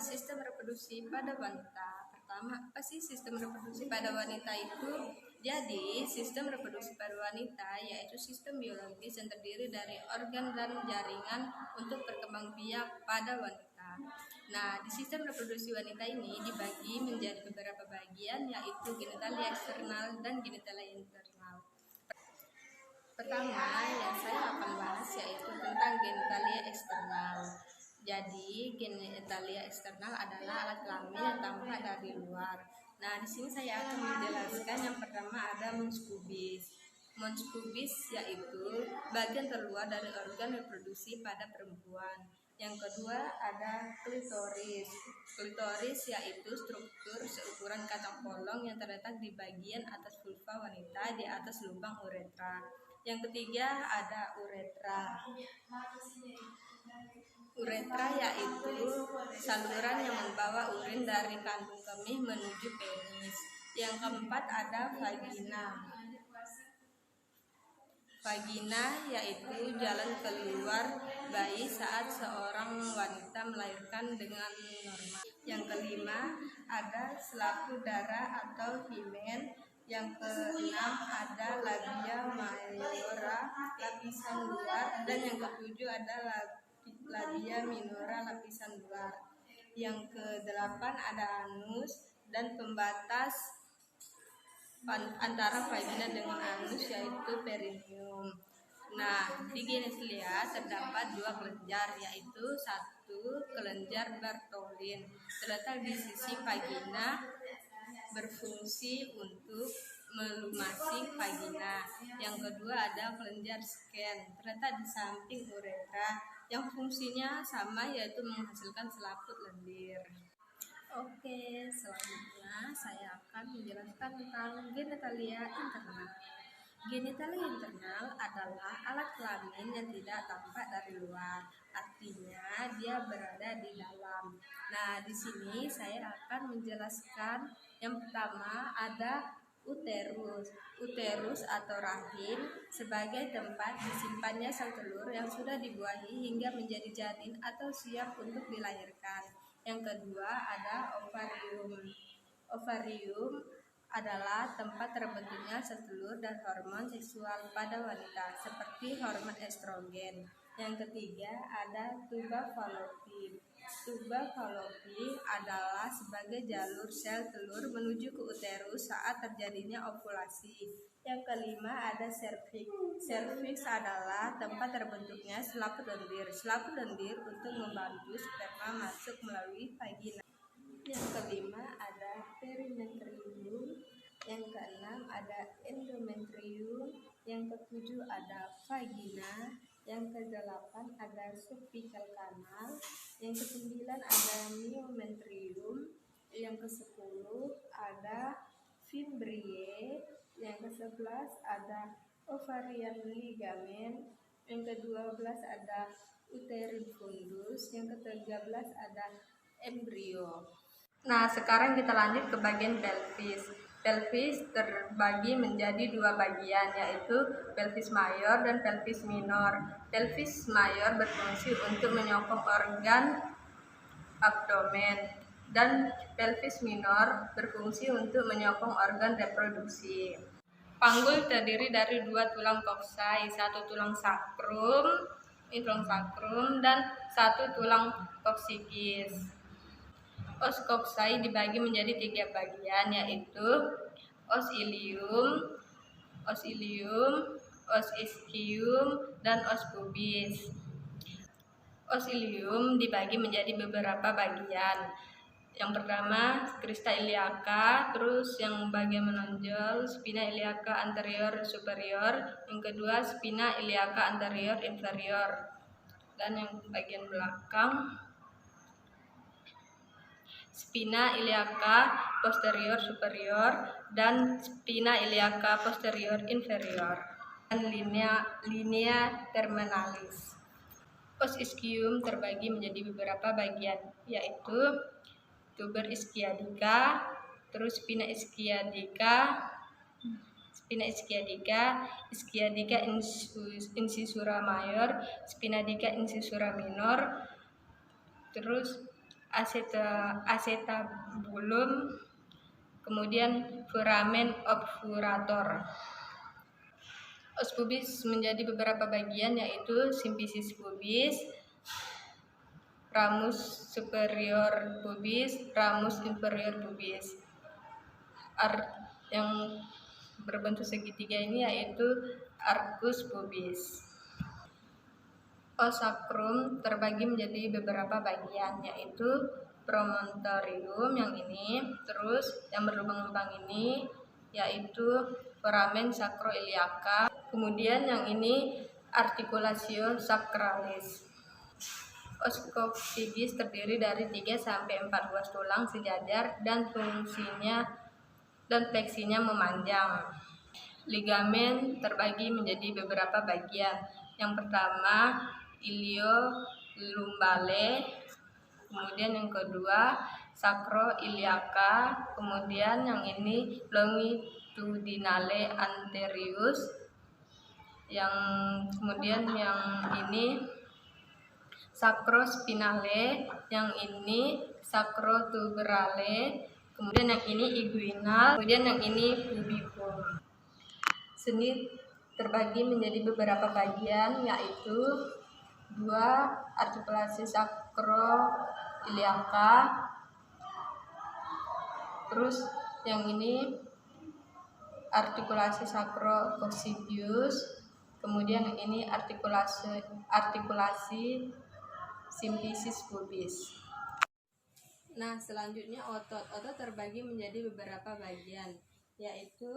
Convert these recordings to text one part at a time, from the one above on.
sistem reproduksi pada wanita. Pertama, apa sih sistem reproduksi pada wanita itu? Jadi, sistem reproduksi pada wanita yaitu sistem biologis yang terdiri dari organ dan jaringan untuk berkembangbiak pada wanita. Nah, di sistem reproduksi wanita ini dibagi menjadi beberapa bagian yaitu genitalia eksternal dan genitalia internal. Pertama yang saya akan bahas yaitu tentang genitalia eksternal. Jadi, genitalia eksternal adalah alat kelamin yang tampak dari luar. Nah, di sini saya akan menjelaskan yang pertama ada mons pubis. Mons pubis yaitu bagian terluar dari organ reproduksi pada perempuan. Yang kedua ada klitoris. Klitoris yaitu struktur seukuran kacang polong yang terletak di bagian atas vulva wanita di atas lubang uretra. Yang ketiga ada uretra. Uretra yaitu saluran yang membawa urin dari kantung kemih menuju penis. Yang keempat ada vagina. Vagina yaitu jalan keluar bayi saat seorang wanita melahirkan dengan normal. Yang kelima ada selaput darah atau himen. Yang keenam ada labia mayora lapisan luar, dan yang ketujuh ada labia minora lapisan luar. Yang kedelapan ada anus dan pembatas antara vagina dengan anus yaitu perineum. Nah, di genitalia terdapat dua kelenjar yaitu satu kelenjar Bartholin terletak di sisi vagina berfungsi untuk melumasi vagina. Yang kedua ada kelenjar Skene terletak di samping uretra yang fungsinya sama yaitu menghasilkan selaput lendir. Oke, selanjutnya saya akan menjelaskan tentang genitalia internal. Genitalia internal adalah alat kelamin yang tidak tampak dari luar, artinya dia berada di dalam. Nah, di sini saya akan menjelaskan yang pertama ada uterus. Uterus atau rahim sebagai tempat disimpannya sel telur yang sudah dibuahi hingga menjadi janin atau siap untuk dilahirkan. Yang kedua ada ovarium. Ovarium adalah tempat terbentuknya sel telur dan hormon seksual pada wanita seperti hormon estrogen. Yang ketiga ada tuba fallopi. Tuba fallopi adalah sebagai jalur sel telur menuju ke uterus saat terjadinya ovulasi. Yang kelima ada serviks. Serviks adalah tempat terbentuknya selaput lendir. Selaput lendir untuk membantu sperma masuk melalui vagina. Yang kelima ada perimetrium. Yang keenam ada endometrium. Yang ketujuh ada vagina. Yang kedelapan ada cervical canal. Yang kesembilan ada myometrium. Yang kesepuluh ada fimbriae. Yang ke-11 ada ovarian ligamen. Yang ke-12 ada uterine fundus. Yang ke-13 ada embrio. Nah, sekarang kita lanjut ke bagian pelvis. Pelvis terbagi menjadi dua bagian, yaitu pelvis mayor dan pelvis minor. Pelvis mayor berfungsi untuk menyokong organ abdomen, dan pelvis minor berfungsi untuk menyokong organ reproduksi. Panggul terdiri dari dua tulang koksai, satu tulang sakrum, dan satu tulang koksikis. Os koksai dibagi menjadi tiga bagian, yaitu os ilium, os ischium, dan os pubis. Os ilium dibagi menjadi beberapa bagian. Yang pertama crista iliaca, terus yang bagian menonjol spina iliaca anterior superior, yang kedua spina iliaca anterior inferior, dan yang bagian belakang spina iliaca posterior superior dan spina iliaca posterior inferior, dan linea terminalis. Os ischium terbagi menjadi beberapa bagian, yaitu tuber ischiadica, terus spina ischiadica, ischiadica incisura mayor, spinadia incisura minor, terus acetabulum, kemudian foramen obturator. Os pubis menjadi beberapa bagian, yaitu simfisis pubis, ramus superior pubis, ramus inferior pubis. Yang berbentuk segitiga ini yaitu arcus pubis. Os sacrum terbagi menjadi beberapa bagian, yaitu promontorium yang ini, terus yang berlubang-lubang ini yaitu foramen sacroiliaca, kemudian yang ini articulatio sacralis. Os coccygis terdiri dari 3 sampai 4 ruas tulang sejajar dan fleksinya memanjang. Ligamen terbagi menjadi beberapa bagian. Yang pertama ilio-lumbale, kemudian yang kedua sacroiliaca, kemudian yang ini longitudinale anterius, kemudian yang ini sacrospinale, yang ini sacrotuberale, kemudian yang ini inguinal, kemudian yang ini pubicum. Seni terbagi menjadi beberapa bagian, yaitu 2 artikulasi sacroiliaca, terus yang ini artikulasi sacrococcygeus, kemudian yang ini artikulasi simfisis pubis. Nah, selanjutnya otot. Otot terbagi menjadi beberapa bagian, yaitu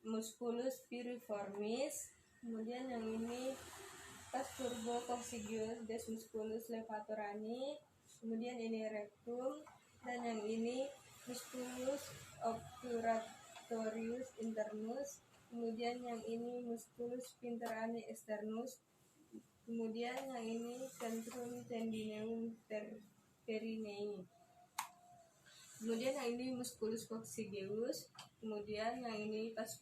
musculus piriformis, kemudian yang ini pes turbococcygeus des musculus levatorani, kemudian ini rectum, dan yang ini musculus obturatorius internus, kemudian yang ini musculus sphincterani externus, kemudian yang ini centrum tendineum perinei, kemudian yang ini musculus coccygeus, kemudian yang ini pes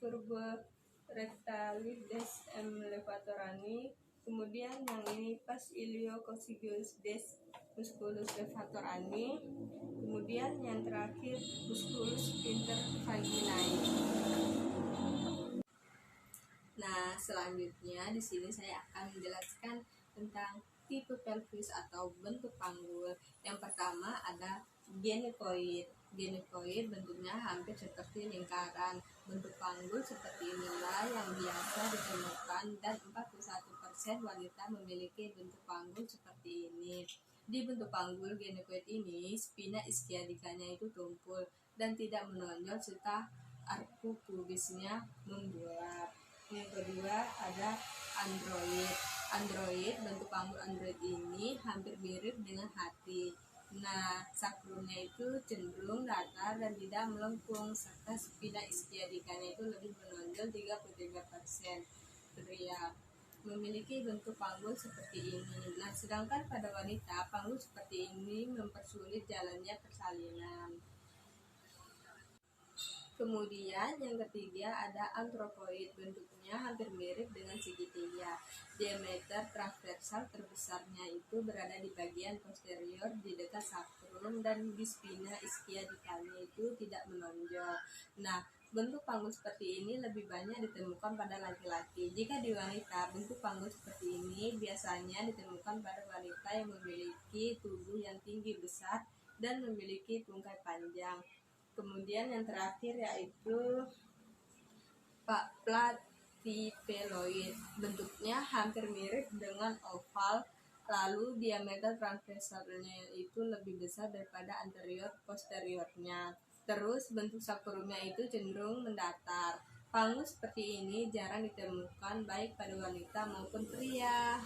rectalis des levatorani, kemudian yang ini pes iliococcygeus des musculus levatorani, kemudian yang terakhir musculus sphincter vaginae. Nah, selanjutnya di sini saya akan menjelaskan tentang tipe pelvis atau bentuk panggul. Yang pertama ada genekoid. Genekoid bentuknya hampir seperti lingkaran. Bentuk panggul seperti inilah yang biasa ditemukan, dan 41% wanita memiliki bentuk panggul seperti ini. Di bentuk panggul genekoid ini, spina ischiadicanya itu tumpul dan tidak menonjol, serta arku pubisnya membulat. Yang kedua ada android. Android, bentuk panggul android ini hampir mirip dengan hati. Nah, sakrumnya itu cenderung datar dan tidak melengkung, serta spina ischiadicanya itu lebih menonjol 33%. Pria memiliki bentuk panggul seperti ini. Nah, sedangkan pada wanita, panggul seperti ini mempersulit jalannya persalinan. Kemudian yang ketiga ada antropoid, bentuknya hampir mirip dengan segitiga. Diameter transversal terbesarnya itu berada di bagian posterior di dekat sakrum, dan di spina ischiadicanya itu tidak menonjol. Nah, bentuk panggul seperti ini lebih banyak ditemukan pada laki-laki. Jika di wanita, bentuk panggul seperti ini biasanya ditemukan pada wanita yang memiliki tubuh yang tinggi besar dan memiliki tungkai panjang. Kemudian yang terakhir yaitu platypeloid, bentuknya hampir mirip dengan oval, lalu diameter transversalnya itu lebih besar daripada anterior posteriornya. Terus bentuk sakrumnya itu cenderung mendatar. Panggul seperti ini jarang ditemukan baik pada wanita maupun pria.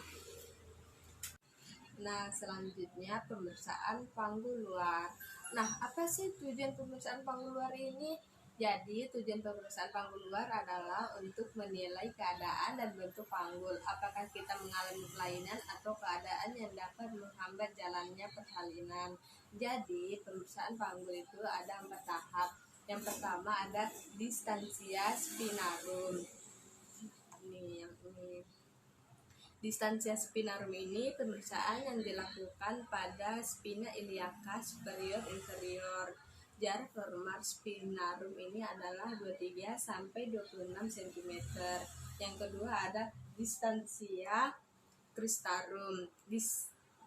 Nah, selanjutnya pemeriksaan panggul luar. Nah, apa sih tujuan pemeriksaan panggul luar ini? Jadi, tujuan pemeriksaan panggul luar adalah untuk menilai keadaan dan bentuk panggul. Apakah kita mengalami kelainan atau keadaan yang dapat menghambat jalannya persalinan. Jadi, pemeriksaan panggul itu ada 4 tahap. Yang pertama ada distansia spinarum. Ini yang ini. Distansia spinarum ini pemeriksaan yang dilakukan pada spina iliaca superior inferior. Jarak normal spinarum ini adalah 23 sampai 26 cm. Yang kedua ada distansia cristarum.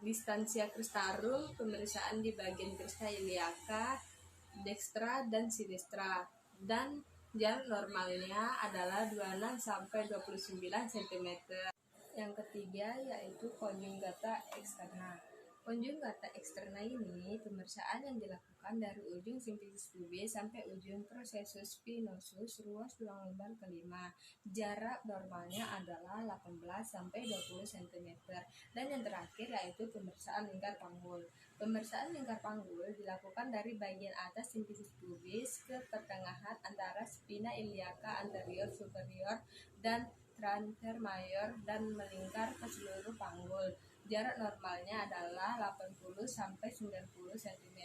Distansia cristarum pemeriksaan di bagian crista iliaca dekstra dan sinistra, dan jarak normalnya adalah 26 sampai 29 cm. Yang ketiga yaitu konjugata eksterna. Konjugata eksterna ini pemeriksaan yang dilakukan dari ujung simplicis pubis sampai ujung processus spinosus ruas tulang lumbar kelima. Jarak normalnya adalah 18 sampai 20 cm. Dan yang terakhir yaitu pemeriksaan lingkar panggul. Pemeriksaan lingkar panggul dilakukan dari bagian atas simplicis pubis ke pertengahan antara spina iliaca anterior superior dan trochanter mayor dan melingkar ke seluruh panggul. Jarak normalnya adalah 80 sampai 90 cm.